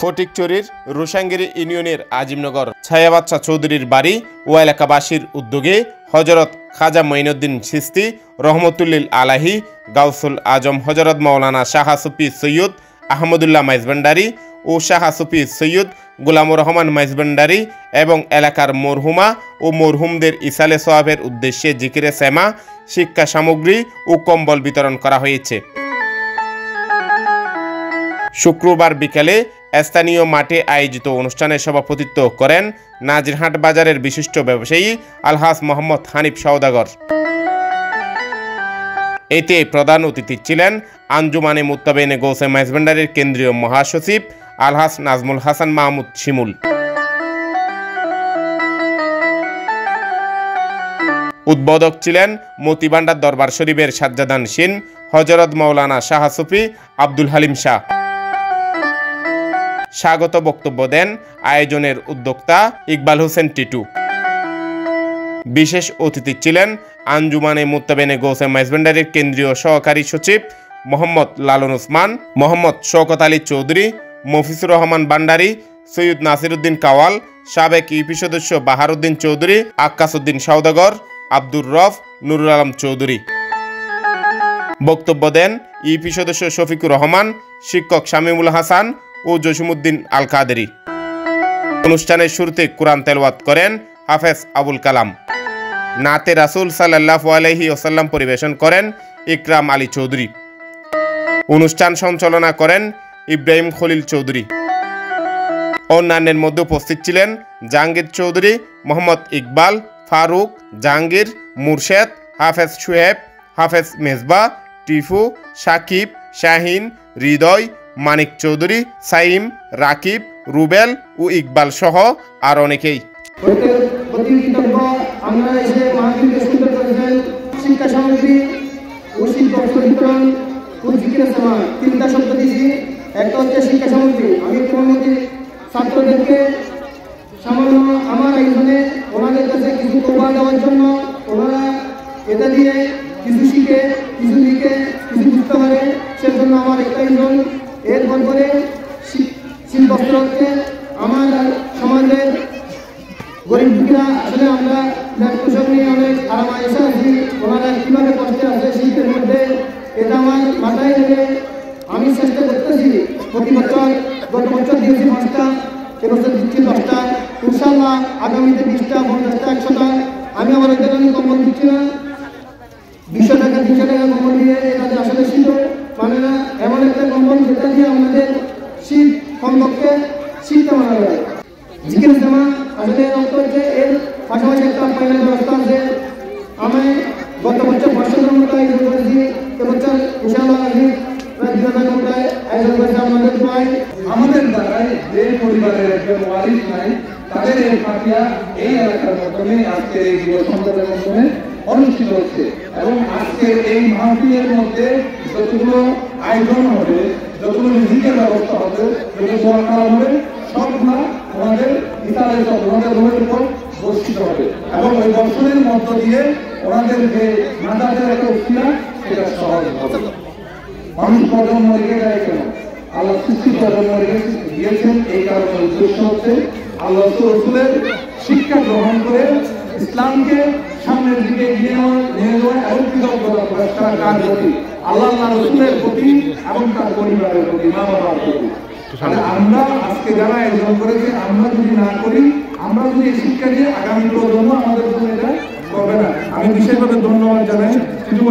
ফটিকছড়ির রোশাঙ্গিরি ইউনিয়নের আজিমনগর ছায়াবাচ্চা চৌধুরীর বাড়ি ও এলাকাবাসীর উদ্যোগে হজরত খাজা মঈনুদ্দিন চিশতি রহমতুল্লিল আলাহি গাউসুল আজম হজরত মাওলানা শাহ সুফি সৈয়দ আহমদুল্লাহ মাইজভান্ডারি ও শাহ সুফি সৈয়দ গোলামুর রহমান মাইজভান্ডারি এবং এলাকার মরহুমা ও মরহুমদের ইসালে সোয়াবের উদ্দেশ্যে জিকিরে সেমা, শিক্ষা সামগ্রী ও কম্বল বিতরণ করা হয়েছে। শুক্রবার বিকেলে স্থানীয় মাঠে আয়োজিত অনুষ্ঠানে সভাপতিত্ব করেন নাজিরহাট বাজারের বিশিষ্ট ব্যবসায়ী আলহাজ মোহাম্মদ হানিফ সওদাগর। এতে প্রধান অতিথি ছিলেন আঞ্জুমানে মুত্তাবেইনে গৌসে মাইজভান্ডারির কেন্দ্রীয় মহাসচিব আলহাজ নাজমুল হাসান মাহমুদ শিমুল। উদ্বোধক ছিলেন মতিভান্ডার দরবার শরীফের সাজ্জাদান শিন হজরত মাওলানা শাহ সুফি আব্দুল হালিম শাহ। স্বাগত বক্তব্য দেন আয়োজনের উদ্যোক্তা ইকবাল হোসেন টিটু। বিশেষ অতিথি ছিলেন আঞ্জুমানে মুত্তাবেইনে গৌসে মাইজভান্ডারির কেন্দ্রীয় সহকারী সচিব মোহাম্মদ লালন ওসমান, মোহাম্মদ শওকত আলী চৌধুরী, মফিজুর রহমান ভান্ডারী, সৈয়দ নাসিরউদ্দিন কাওয়াল, সাবেক ইউপি সদস্য বাহারউদ্দিন চৌধুরী, আক্কাসউদ্দিন সওদাগর, আব্দুর রফ, নুরুল আলম চৌধুরী। বক্তব্য দেন ইউপি সদস্য শফিকুর রহমান, শিক্ষক শামীমুল হাসান ও জসিমউদ্দিন আল কাদেরী। অনুষ্ঠানের শুরুতে কোরআন তেলাওয়াত করেন হাফেজ আবুল কালাম। নাতে রাসূল সাল্লাল্লাহু আলাইহি ওয়াসাল্লাম পরিবেশন করেন ইকরাম আলী চৌধুরী। অনুষ্ঠান সঞ্চালনা করেন ইব্রাহিম খলিল চৌধুরী। অন্যান্যের মধ্যে উপস্থিত ছিলেন জাহাঙ্গীর চৌধুরী, মোহাম্মদ ইকবাল, ফারুক, জাহাঙ্গীর, মুর্শেদ, হাফেজ শুয়েব, হাফেজ মেজবা, টিফু, সাকিব, শাহিন, হৃদয়, মানিক চৌধুরী, সাইম, রাকিব, রুবেল ও ইকবাল সহ আর অনেকেই। শিক্ষা সামগ্রী ও তিনটা শব্দ দিয়েছি। একটা হচ্ছে শিক্ষা সামগ্রী। আমি তোমাদের ছাত্রদেরকে সামান্য আমার আয়োজনে ওনাদের কাছে কিছু উপহার দেওয়ার জন্য, ওনারা এটা দিয়ে কিছু শিখে, কিছু লিখে, কিছু বুঝতে পারে, সেজন্য আমার একটা আয়োজন। এরপর করে শীতবস্ত্র হচ্ছে আমার সমাজের গরিব দুঃখীরা, আসলে আমরা পোশাক নিয়ে অনেক আরামায়েশে আছি, ওনারা কীভাবে কষ্টে আছে শীতের মধ্যে, এটা আমার মাথায় রেখে আমি চেষ্টা করতেছি। প্রতি বছর, গত বছর দিয়েছি 5টা, এবছর দিচ্ছি 10টা, ইনশাআল্লাহ আগামীতে 20টা, 50টা, 100টা। আমি আমার আমি কম্বল দিচ্ছি না, 200 টাকা 200 টাকা কম্বল দিয়ে এটা আসলে শীত মানে না, এমন একটা কম্বল যেটা দিয়ে আমাদের শীত কমপক্ষে শীত মানা যায়। জিকির জামা আসলে হচ্ছে এর পাশাপাশি একটা ফাইনাল ব্যবস্থা আছে। আমি গত বছর 500 জন মতো আয়োজন করেছি, এবছর ইনশাআল্লাহ প্রায় 2000 মতো আয়োজন করেছি আমাদের ভাই। আমাদের দ্বারাই যে পরিবারের একজন ওয়ারিস নাই, তাদের এই ফাতিয়া এই এলাকার মাধ্যমে আজকের এই যুব সম্প্রদায়ের মাধ্যমে অনুষ্ঠিত হচ্ছে। এবং আজকের এই মাহফিলের মধ্যে যতগুলো আয়োজন হবে, যতগুলো রিজিকের ব্যবস্থা হবে, যত দোয়া করা হবে, সবগুলা ওনাদের ইতালের সব ওনাদের রোহের উপর বর্ষিত হবে। এবং ওই বর্ষণের মধ্য দিয়ে ওনাদের যে মাদারের একটা উৎসিলা, সেটা সহজ হবে। মানুষ প্রজন্ম রেখে দেয় কেন? আল্লাহ সৃষ্টি প্রজন্ম রেখে দিয়েছেন, এই কারণে উদ্দেশ্য হচ্ছে আল্লাহ রসুলের শিক্ষা গ্রহণ করে ইসলামকে সামনের দিকে নিয়ে যাওয়া এবং কৃতজ্ঞতা প্রকাশ করা কার প্রতি? আল্লাহ রসুলের প্রতি এবং তার পরিবারের প্রতি, মা বাবার প্রতি। আমরা আজকে যারা আয়োজন করেছি, আমরা যদি না করি, আমরা যদি এই শিক্ষা দিয়ে আগামী প্রজন্ম আমাদের জন্য এটা করবে না। আমি বিশেষভাবে ধন্যবাদ জানাই শুধু